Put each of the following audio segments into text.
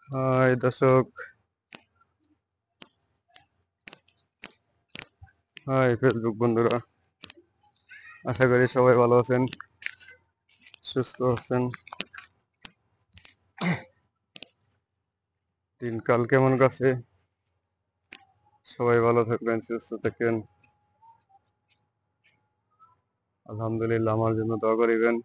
High দর্শক, high Facebook বন্ধুরা। আশা করি সবাই ভালো আছেন, সুস্থ আছেন। দিনকাল কেমন কাছে? সবাই ভালো থাকবেন, সুস্থ থাকবেন। আলহামদুলিল্লাহ, আমার জন্য দোয়া করিবেন।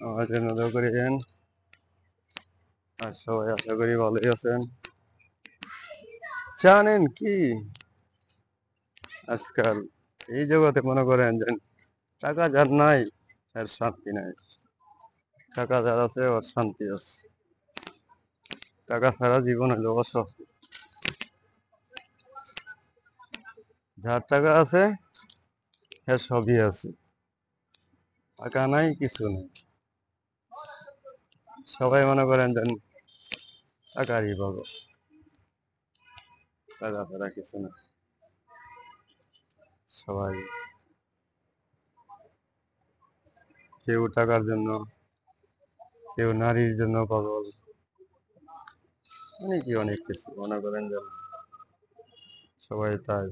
আমার জন্য দোয়া করিবেন। আর সবাই আশা করি ভালোই আছেন। জানেন কি, আজকাল এই জগতে মনে করেন যে টাকা যার নাই তার শান্তি নাই, টাকা যার আছে ওর শান্তি আছে। টাকা ছাড়া জীবন হলো অসহ্য। যার টাকা আছে এর সবই আছে, টাকা নাই কিছু নেই। সবাই মনে করেন যে টাকারই পাবো, টাকা ছাড়া কিছু না। সবাই, কেউ টাকার জন্য, কেউ নারীর জন্য পাগল, অনেকই অনেক কিছু মনে করেন যে সবাই তাই।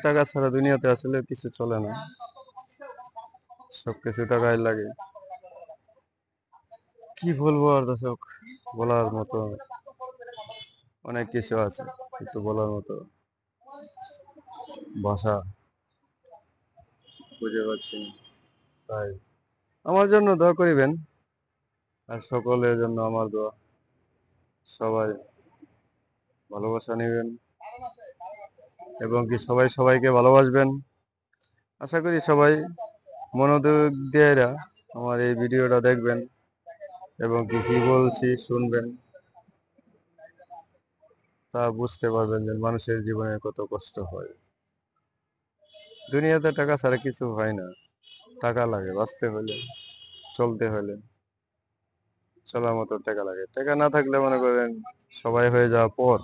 টাকা ছাড়া দুনিয়াতে আসলে কিছু চলে না, সবকিছু টাকাই লাগে। কি বলবো আর দর্শক, বলার মতো অনেক কিছু আছে, কিন্তু বলার মতো ভাষা খুঁজে পাচ্ছি না। তাই আমার জন্য দোয়া করিবেন, আর সকলের জন্য আমার দোয়া। সবাই ভালোবাসা নেবেন এবং কি সবাই সবাইকে ভালোবাসবেন। আশা করি সবাই মনোযোগ দিয়ে আমার এই ভিডিওটা দেখবেন এবং কি কি বলছি শুনবেন, তা বুঝতে পারবেন যে মানুষের জীবনে কত কষ্ট হয়। দুনিয়াতে টাকা ছাড়া কিছু হয় না, টাকা লাগে বাঁচতে হলে, চলতে হলে, চলার মতো টাকা লাগে। টাকা না থাকলে মনে করেন সবাই হয়ে যাওয়ার পর,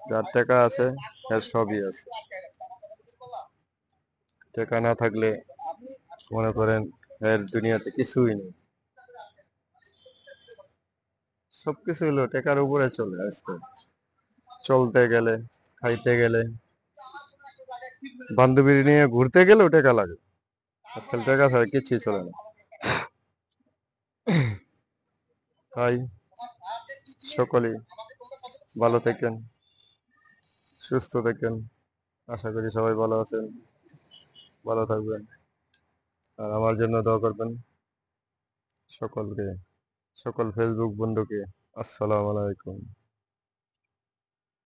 যার টাকা আছে এর সবই আছে। টাকা না থাকলে মনে করেন এর দুনিয়াতে কিছুই নেই। সবকিছু হলো টাকার উপরে চলে আজকে। চলতে গেলে, খাইতে গেলে, বান্ধবী নিয়ে ঘুরতে গেলেও টাকা লাগে। আজকাল টাকা ছাড়া কিছুই চলে না। তাই সকলেই ভালো থাকেন, সুস্থ থাকেন। আশা করি সবাই ভালো আছেন, ভালো থাকবেন। আর আমার জন্য দোয়া করবেন সকলকে, সকল ফেসবুক বন্ধুকে। আসসালামু আলাইকুম।